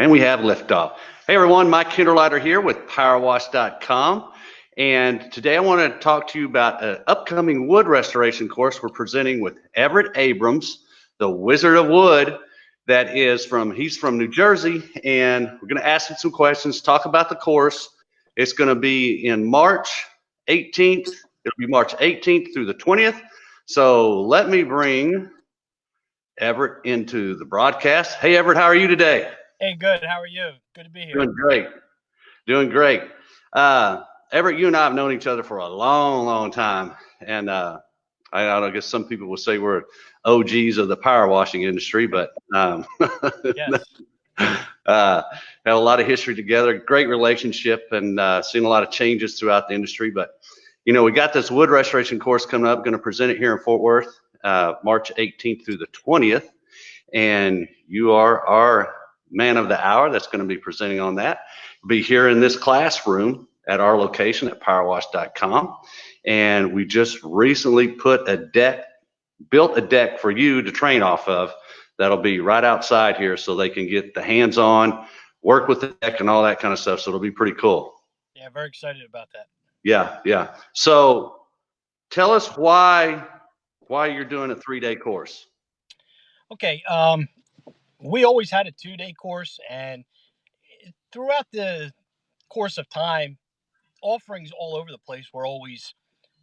And we have liftoff. Hey everyone, Mike Kinderleiter here with Powerwash.com. And today I want to talk to you about an upcoming wood restoration course we're presenting with Everett Abrams, the Wizard of Wood. He's from New Jersey, and we're going to ask him some questions, talk about the course. It's going to be in March 18th. It'll be March 18th through the 20th. So let me bring Everett into the broadcast. Hey Everett, how are you today? Hey, good. How are you? Good to be here. Doing great. Doing great. Everett, you and I have known each other for a long, long time. And I guess some people will say we're OGs of the power washing industry, but Yes. have a lot of history together, great relationship, and seen a lot of changes throughout the industry. But, we got this wood restoration course coming up, going to present it here in Fort Worth, March 18th through the 20th. And you are our man of the hour that's going to be presenting on that. We'll be here in this classroom at our location at Powerwash.com. And we just recently built a deck for you to train off of. That'll be right outside here so they can get the hands on, work with the deck and all that kind of stuff. So it'll be pretty cool. Yeah, very excited about that. Yeah. So tell us why you're doing a 3-day course. Okay. We always had a 2-day course, and throughout the course of time, offerings all over the place were always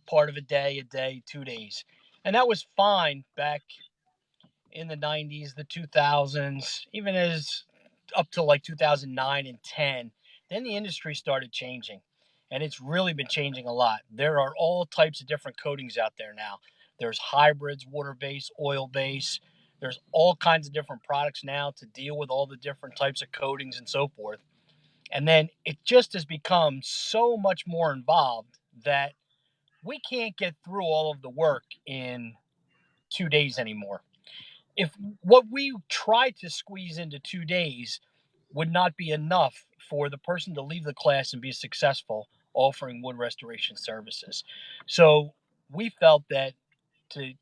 part of a day, 2 days. And that was fine back in the 90s, the 2000s, even as up to like 2009 and 10. Then the industry started changing, and it's really been changing a lot. There are all types of different coatings out there now. There's hybrids, water-based, oil-based. There's all kinds of different products now to deal with all the different types of coatings and so forth. And then it just has become so much more involved that we can't get through all of the work in 2 days anymore. If what we tried to squeeze into 2 days would not be enough for the person to leave the class and be successful offering wood restoration services. So we felt that to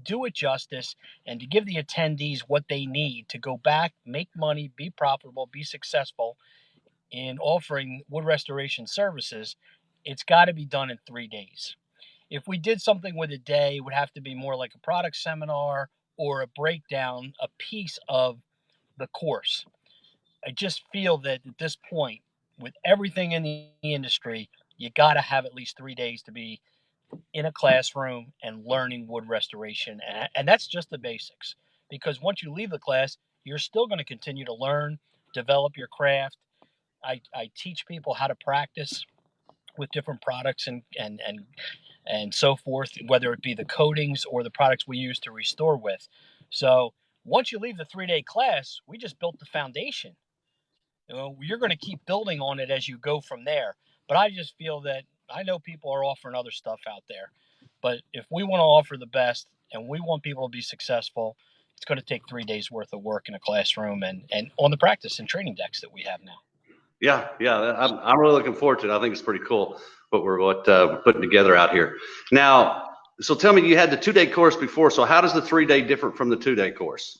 do it justice and to give the attendees what they need to go back, make money, be profitable, be successful in offering wood restoration services, it's got to be done in 3 days. If we did something with a day, it would have to be more like a product seminar or a breakdown, a piece of the course. I just feel that at this point, with everything in the industry, you got to have at least 3 days to be in a classroom and learning wood restoration. And that's just the basics. Because once you leave the class, you're still going to continue to learn, develop your craft. I teach people how to practice with different products and so forth, whether it be the coatings or the products we use to restore with. So once you leave the 3-day class, we just built the foundation. You're going to keep building on it as you go from there. But I just feel that I know people are offering other stuff out there. But if we want to offer the best and we want people to be successful, it's going to take 3 days worth of work in a classroom and on the practice and training decks that we have now. Yeah. I'm really looking forward to it. I think it's pretty cool what we're putting together out here. Now, so tell me, you had the 2-day course before. So how does the 3-day differ from the 2-day course?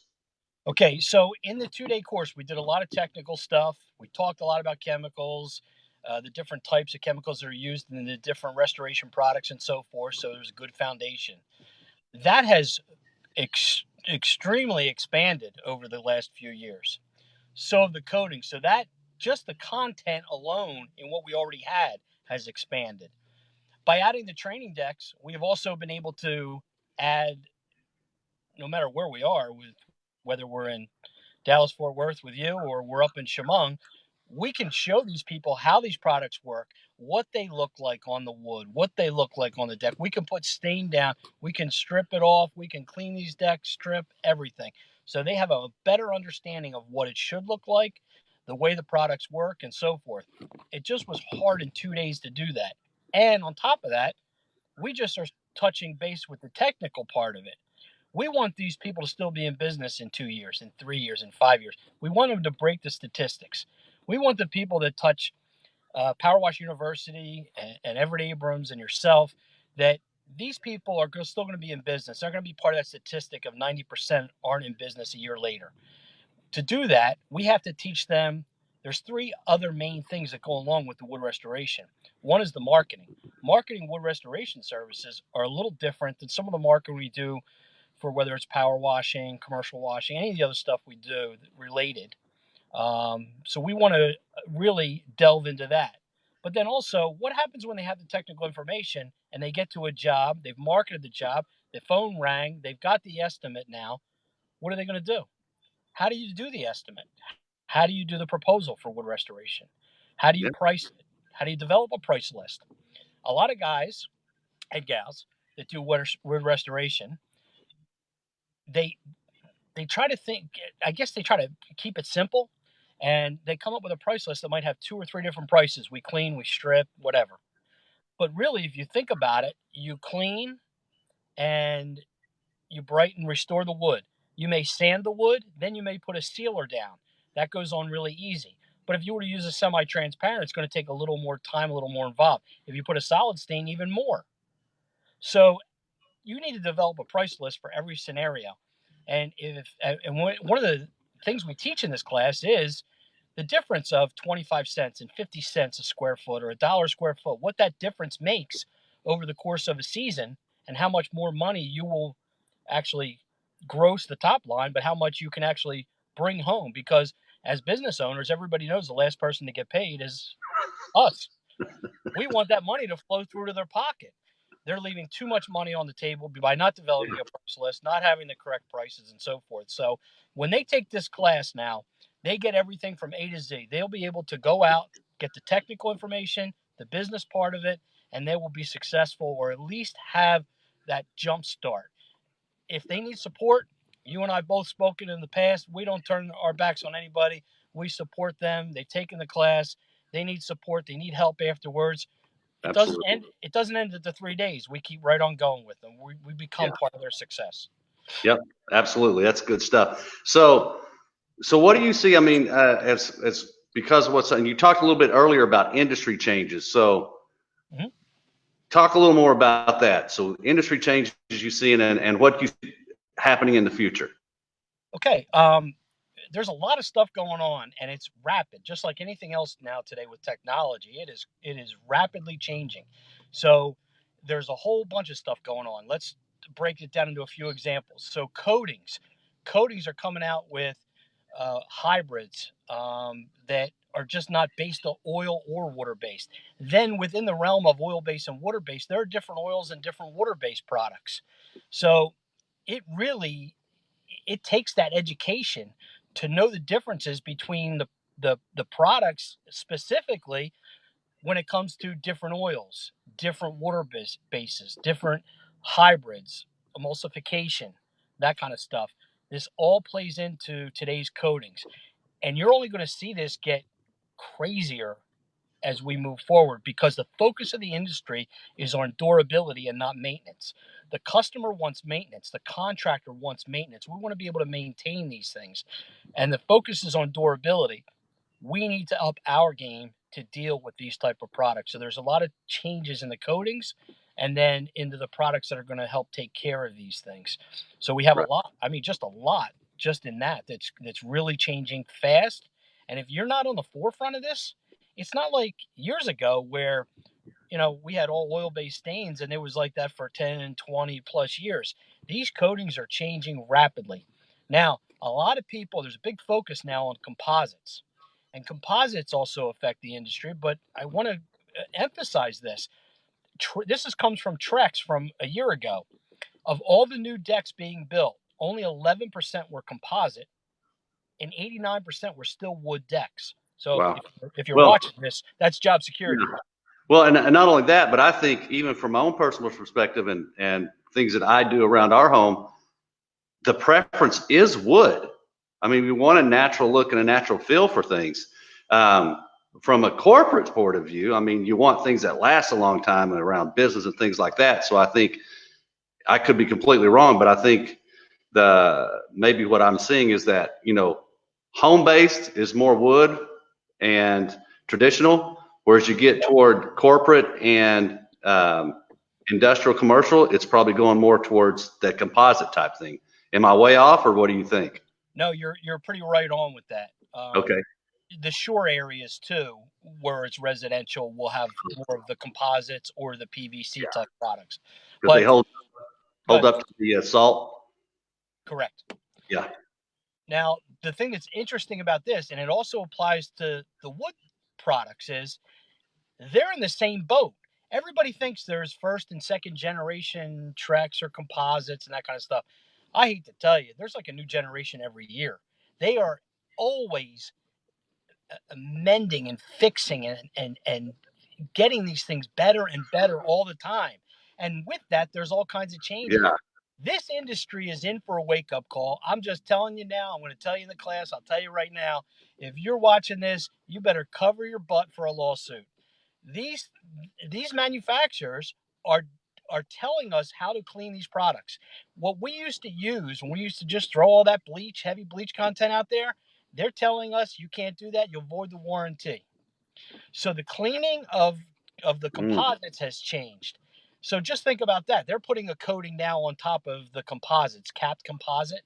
Okay, so in the 2-day course, we did a lot of technical stuff. We talked a lot about chemicals, the different types of chemicals that are used in the different restoration products and so forth. So there's a good foundation. That has extremely expanded over the last few years. So the coating, so that just the content alone in what we already had has expanded. By adding the training decks, we have also been able to add, no matter where we are, with whether we're in Dallas Fort Worth with you or we're up in Chemung, we can show these people how these products work, what they look like on the wood, what they look like on the deck. We can put stain down, we can strip it off, we can clean these decks, strip everything. So they have a better understanding of what it should look like, the way the products work, and so forth. It just was hard in 2 days to do that. And on top of that, we just are touching base with the technical part of it. We want these people to still be in business in 2 years, in 3 years, in 5 years. We want them to break the statistics. We want the people that touch Powerwash University and Everett Abrams and yourself, that these people are still going to be in business. They're going to be part of that statistic of 90% aren't in business a year later. to do that, we have to teach them. There's three other main things that go along with the wood restoration. One is the marketing. Marketing wood restoration services are a little different than some of the marketing we do for whether it's power washing, commercial washing, any of the other stuff we do related. So we want to really delve into that. But then also, what happens when they have the technical information and they get to a job, they've marketed the job, the phone rang, they've got the estimate now. What are they going to do? How do you do the estimate? How do you do the proposal for wood restoration? How do you Yeah, price it? How do you develop a price list? A lot of guys and gals that do wood restoration, they they try to think. I guess they try to keep it simple, and they come up with a price list that might have two or three different prices. We clean, we strip, whatever. But really, if you think about it, you clean and you brighten, restore the wood. You may sand the wood, then you may put a sealer down. That goes on really easy. But if you were to use a semi-transparent, it's going to take a little more time, a little more involved. If you put a solid stain, even more. So you need to develop a price list for every scenario. And one of the things we teach in this class is the difference of 25 cents and 50 cents a square foot or $1 square foot, what that difference makes over the course of a season and how much more money you will actually gross the top line, but how much you can actually bring home. Because as business owners, everybody knows the last person to get paid is us. We want that money to flow through to their pocket. They're leaving too much money on the table by not developing a price list, not having the correct prices, and so forth. So when they take this class now, they get everything from A to Z. They'll be able to go out, get the technical information, the business part of it, and they will be successful or at least have that jump start. If they need support, you and I both spoken in the past. We don't turn our backs on anybody. We support them. They've taken the class. They need support. They need help afterwards. It doesn't absolutely. end. It doesn't end at the 3 days. We keep right on going with them. We Yeah. become part of their success. Yep. Absolutely. That's good stuff. So what do you see? I mean, as because of what's, and you talked a little bit earlier about industry changes. So Mhm. talk a little more about that. So industry changes you see and what you see happening in the future. Okay. There's a lot of stuff going on, and it's rapid. Just like anything else now today with technology, it is rapidly changing. So there's a whole bunch of stuff going on. Let's break it down into a few examples. So coatings are coming out with hybrids that are just not based on oil or water based. Then within the realm of oil based and water based, there are different oils and different water based products. So it really it takes that education to know the differences between the products specifically when it comes to different oils, different water bases, different hybrids, emulsification, that kind of stuff. This all plays into today's coatings. And you're only going to see this get crazier as we move forward because the focus of the industry is on durability and not maintenance. The customer wants maintenance, the contractor wants maintenance. We want to be able to maintain these things. And the focus is on durability. We need to up our game to deal with these type of products. So there's a lot of changes in the coatings and then into the products that are going to help take care of these things. So we have a Right. lot, I mean just a lot just in that's really changing fast. And if you're not on the forefront of this, it's not like years ago where we had all oil-based stains and it was like that for 10 and 20 plus years. These coatings are changing rapidly. Now, a lot of people, there's a big focus now on composites. And composites also affect the industry, but I want to emphasize this. Comes from Trex from a year ago. Of all the new decks being built, only 11% were composite and 89% were still wood decks. So Wow. if you're Well, watching this, that's job security. yeah. Well, and not only that, but I think even from my own personal perspective and things that I do around our home, the preference is wood. I mean, we want a natural look and a natural feel for things. Um, from a corporate point of view, I mean, you want things that last a long time and around business and things like that. So I think I could be completely wrong, but I think maybe what I'm seeing is that, home based is more wood and traditional, whereas you get toward corporate and industrial commercial, it's probably going more towards that composite type thing. Am I way off, or what do you think? No, you're pretty right on with that. Okay. The shore areas too, where it's residential, will have more of the composites or the PVC Yeah. type products. Because they But hold good, up to the salt. correct. Yeah. Now, the thing that's interesting about this, and it also applies to the wood products, is they're in the same boat. Everybody thinks there's first and second generation Trex or composites and that kind of stuff. I hate to tell you, there's like a new generation every year. They are always amending and fixing and getting these things better and better all the time. And with that, there's all kinds of changes. Yeah. This industry is in for a wake up call. I'm just telling you now. I'm going to tell you in the class. I'll tell you right now. If you're watching this, you better cover your butt for a lawsuit. These these manufacturers are telling us how to clean these products. What we used to use when we used to just throw all that bleach, heavy bleach content out there, they're telling us you can't do that. You'll void the warranty. So the cleaning of the Mm. composites has changed. So just think about that. They're putting a coating now on top of the composites, capped composite,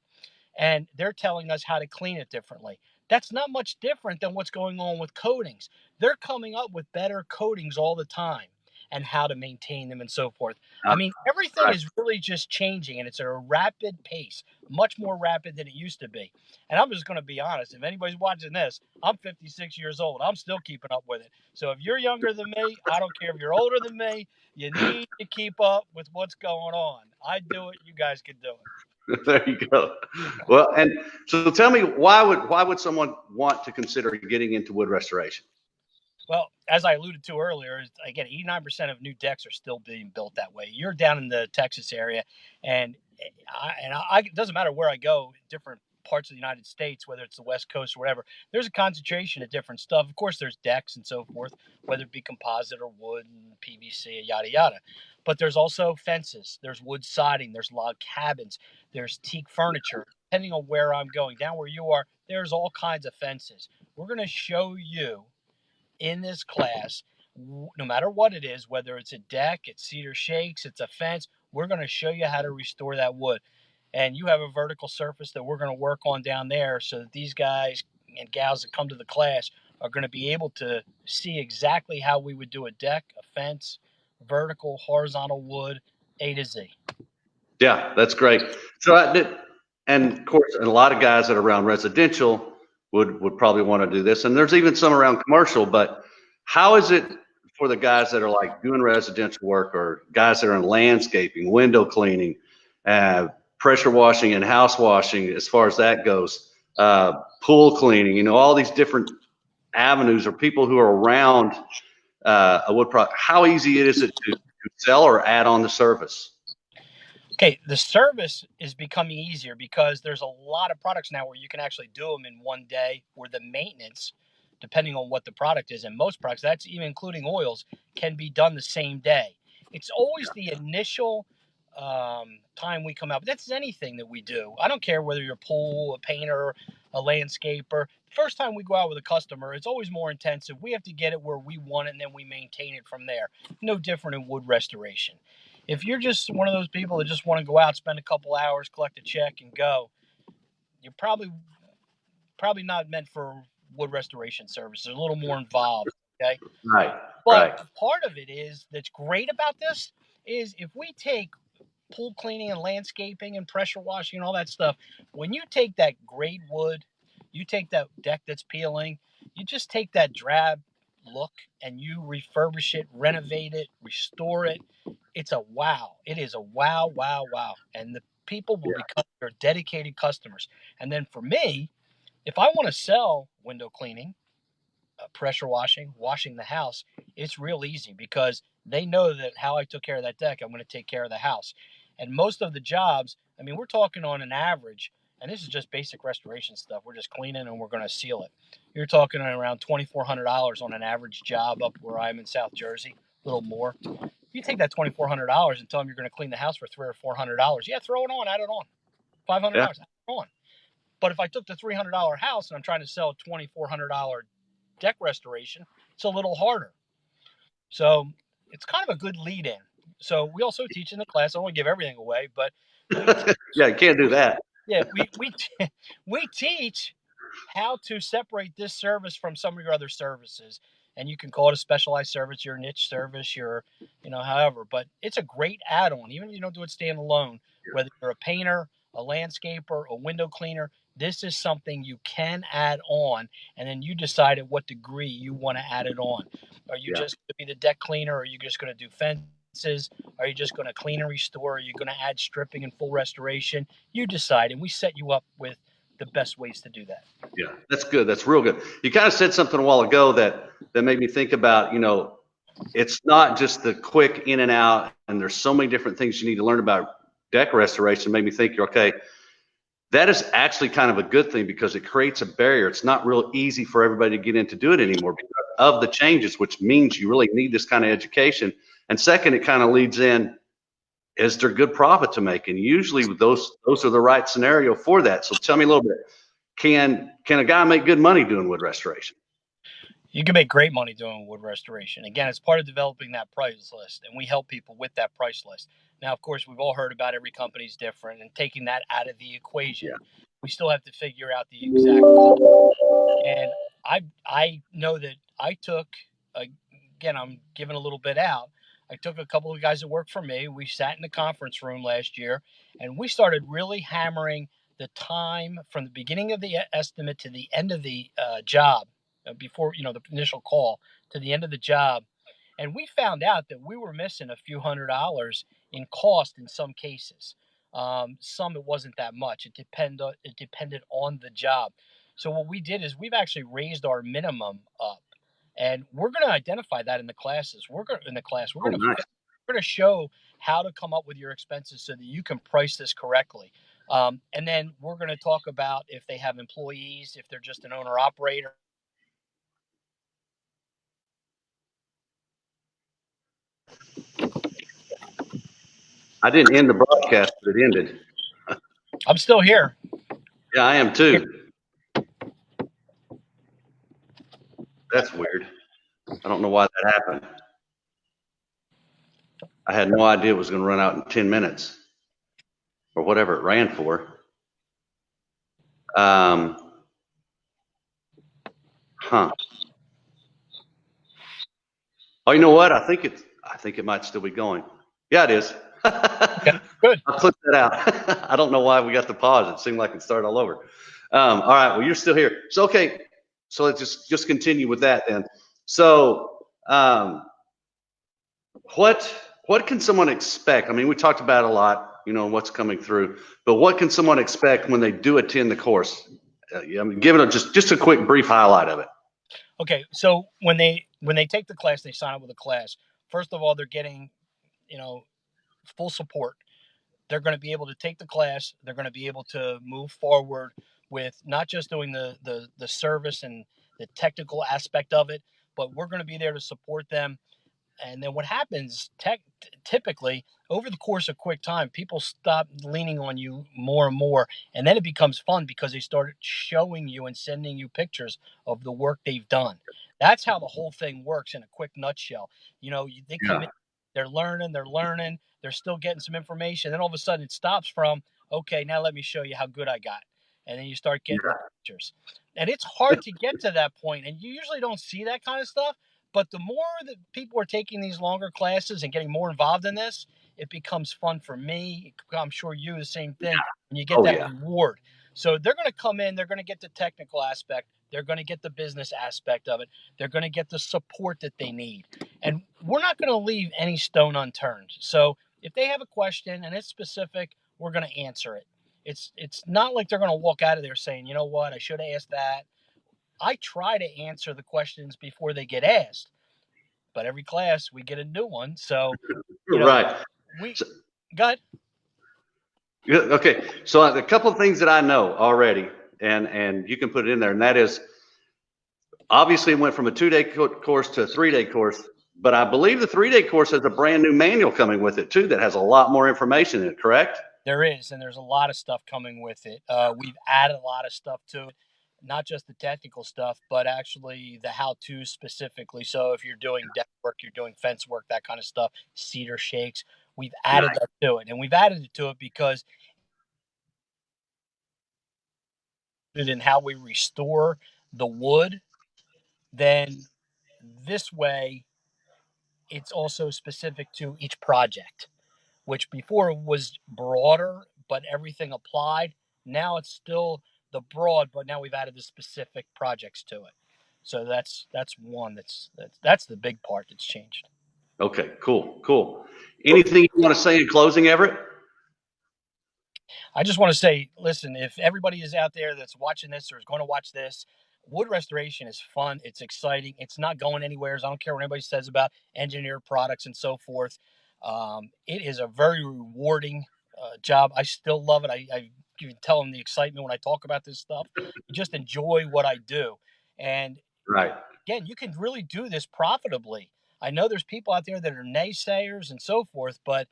and they're telling us how to clean it differently. That's not much different than what's going on with coatings. They're coming up with better coatings all the time and how to maintain them and so forth. I mean, everything Right. is really just changing and it's at a rapid pace, much more rapid than it used to be. And I'm just going to be honest. If anybody's watching this, I'm 56 years old. I'm still keeping up with it. So if you're younger than me, I don't care if you're older than me, you need to keep up with what's going on. I do it. You guys can do it. There you go. Well, and so tell me, why would someone want to consider getting into wood restoration? Well, as I alluded to earlier, again, 89% of new decks are still being built that way. You're down in the Texas area, and it doesn't matter where I go, different parts of the United States, whether it's the West Coast or whatever, there's a concentration of different stuff. Of course, there's decks and so forth, whether it be composite or wood and PVC, yada, yada. But there's also fences, there's wood siding, there's log cabins, there's teak furniture. Depending on where I'm going, down where you are, there's all kinds of fences. We're going to show you in this class, no matter what it is, whether it's a deck, it's cedar shakes, it's a fence, we're going to show you how to restore that wood. And you have a vertical surface that we're going to work on down there so that these guys and gals that come to the class are going to be able to see exactly how we would do a deck, a fence, vertical, horizontal wood, A to Z. Yeah, that's great. So I did, and of course, and a lot of guys that are around residential would probably want to do this, and there's even some around commercial. But how is it for the guys that are like doing residential work, or guys that are in landscaping, window cleaning, uh, pressure washing, and house washing, as far as that goes, pool cleaning, all these different avenues, or people who are around a wood product? How easy is it to sell or add on the service? Okay, the service is becoming easier because there's a lot of products now where you can actually do them in one day, where the maintenance, depending on what the product is, and most products, that's even including oils, can be done the same day. It's always the initial time we come out. But that's anything that we do. I don't care whether you're a pool, a painter, a landscaper. First time we go out with a customer, it's always more intensive. We have to get it where we want it, and then we maintain it from there. No different in wood restoration. If you're just one of those people that just want to go out, spend a couple hours, collect a check, and go, you're probably not meant for wood restoration services. They're a little more involved. Okay. Right, But right. part of it is that's great about this is if we take pool cleaning and landscaping and pressure washing and all that stuff, when you take that grade wood, you take that deck that's peeling, you just take that drab look and you refurbish it, renovate it, restore it. It's a wow. It is a wow, wow, wow. And the people will Yeah, become your dedicated customers. And then for me, if I want to sell window cleaning, pressure washing, washing the house, it's real easy because they know that how I took care of that deck, I'm going to take care of the house. And most of the jobs, I mean, we're talking on an average, and this is just basic restoration stuff. We're just cleaning and we're going to seal it. You're talking around $2,400 on an average job up where I'm in South Jersey, a little more. If you take that $2,400 and tell them you're going to clean the house for $300 or $400, yeah, throw it on, add it on. yeah, $500, add it on. But if I took the $300 house and I'm trying to sell a $2,400 deck restoration, it's a little harder. So it's kind of a good lead in. So we also teach in the class. I don't want to give everything away, but we yeah. You can't do that. Yeah, we teach how to separate this service from some of your other services. And you can call it a specialized service, your niche service, your, however, but it's a great add-on. Even if you don't do it standalone, whether you're a painter, a landscaper, a window cleaner, this is something you can add on. And then you decide at what degree you want to add it on. Are you Yeah. just going to be the deck cleaner? Or are you just going to do fences? Are you just going to clean and restore? Are you going to add stripping and full restoration? You decide, and we set you up with the best ways to do that. Yeah, that's good. That's real good. You kind of said something a while ago that made me think about, it's not just the quick in and out, and there's so many different things you need to learn about deck restoration. Made me think, okay, that is actually kind of a good thing because it creates a barrier. It's not real easy for everybody to get in to do it anymore because of the changes, which means you really need this kind of education. And second, it kind of leads in, is there good profit to make? And usually those are the right scenario for that. So tell me a little bit. Can a guy make good money doing wood restoration? You can make great money doing wood restoration. Again, it's part of developing that price list, and we help people with that price list. Now, of course, we've all heard about every company's different, and taking that out of the equation, Yeah. we still have to figure out the exact cost. And I know that I took, again, I'm giving a little bit out. I took a couple of guys that work for me. We sat in the conference room last year, and we started really hammering the time from the beginning of the estimate to the end of the job, before the initial call to the end of the job. And we found out that we were missing a few $100s in cost in some cases. Some it wasn't that much. It depended on the job. So what we did is we've actually raised our minimum up, and we're going to identify that in the classes. We're going in the class. Oh, nice. We're going to show how to come up with your expenses so that you can price this correctly. And then we're going to talk about if they have employees, if they're just an owner operator. I didn't end the broadcast, but it ended. I'm still here. Yeah, I am too. That's weird. I don't know why that happened. I had no idea it was going to run out in 10 minutes or whatever it ran for. Um, huh. Oh, you know what? I think it might still be going. Yeah, it is. Okay, good. I'll clip that out. I don't know why we got the pause. It seemed like it started all over. All right. Well, you're still here. So, okay. So let's just continue with that then. So, what can someone expect? I mean, we talked about a lot, what's coming through, but what can someone expect when they do attend the course? I mean, give it just a quick brief highlight of it. Okay, so when they take the class, they sign up with a class. First of all, they're getting, full support. They're going to be able to take the class. They're going to be able to move forward with not just doing the service and the technical aspect of it, but we're going to be there to support them. And then what happens typically over the course of quick time, people stop leaning on you more and more. And then it becomes fun because they start showing you and sending you pictures of the work they've done. That's how the whole thing works in a quick nutshell. They come Yeah. in, they're learning, they're still getting some information. Then all of a sudden it stops from, okay, now let me show you how good I got. And then you start getting the pictures. And it's hard to get to that point, and you usually don't see that kind of stuff. But the more that people are taking these longer classes and getting more involved in this, it becomes fun for me. I'm sure you the same thing. And you get Oh, that yeah. reward. So they're going to come in, they're going to get the technical aspect, they're going to get the business aspect of it, they're going to get the support that they need. And we're not going to leave any stone unturned. So if they have a question and it's specific, we're going to answer it. It's not like they're going to walk out of there saying, you know what, I should have asked that. I try to answer the questions before they get asked, but every class we get a new one. So, Right. we So, go ahead. okay. So a couple of things that I know already, and you can put it in there, and that is obviously it went from a 2-day course to a 3-day course, but I believe the 3-day course has a brand new manual coming with it too that has a lot more information in it, correct? There is, and there's a lot of stuff coming with it. We've added a lot of stuff to it, not just the technical stuff, but actually the how-to specifically. So if you're doing deck work, you're doing fence work, that kind of stuff, cedar shakes, we've added Nice. that to it, and we've added it to it because in how we restore the wood, then this way it's also specific to each project, which before was broader, but everything applied. Now it's still the broad, but now we've added the specific projects to it. So that's one that's the big part that's changed. Okay, cool. Anything you want to say in closing, Everett? I just want to say, listen, if everybody is out there that's watching this or is going to watch this, wood restoration is fun. It's exciting. It's not going anywhere. I don't care what anybody says about engineered products and so forth. It is a very rewarding job. I still love it. I can tell them the excitement when I talk about this stuff. I just enjoy what I do. And Right. again, you can really do this profitably. I know there's people out there that are naysayers and so forth, but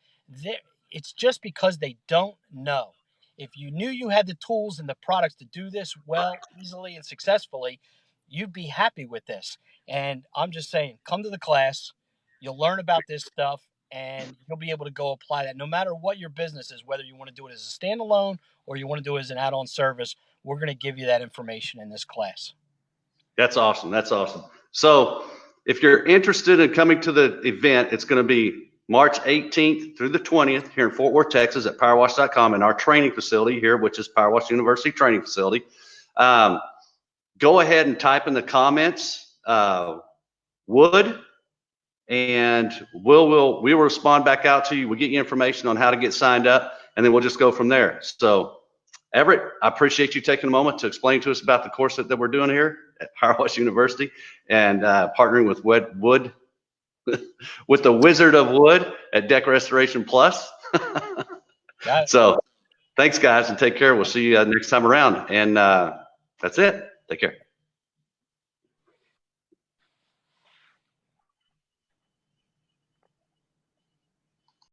it's just because they don't know. If you knew you had the tools and the products to do this well, easily, and successfully, you'd be happy with this. And I'm just saying, come to the class, you'll learn about this stuff, and you'll be able to go apply that no matter what your business is, whether you want to do it as a standalone or you want to do it as an add-on service. We're going to give you that information in this class. That's awesome. So if you're interested in coming to the event, it's going to be March 18th through the 20th here in Fort Worth, Texas at Powerwash.com in our training facility here, which is Powerwash University Training Facility. Go ahead and type in the comments, wood, and we will respond back out to you. We'll get you information on how to get signed up, and then we'll just go from there. So Everett, I appreciate you taking a moment to explain to us about the course that we're doing here at Powerwash University and partnering with Wood with the Wizard of Wood at Deck Restoration Plus. So thanks, guys, and take care. We'll see you next time around. And that's it. Take care.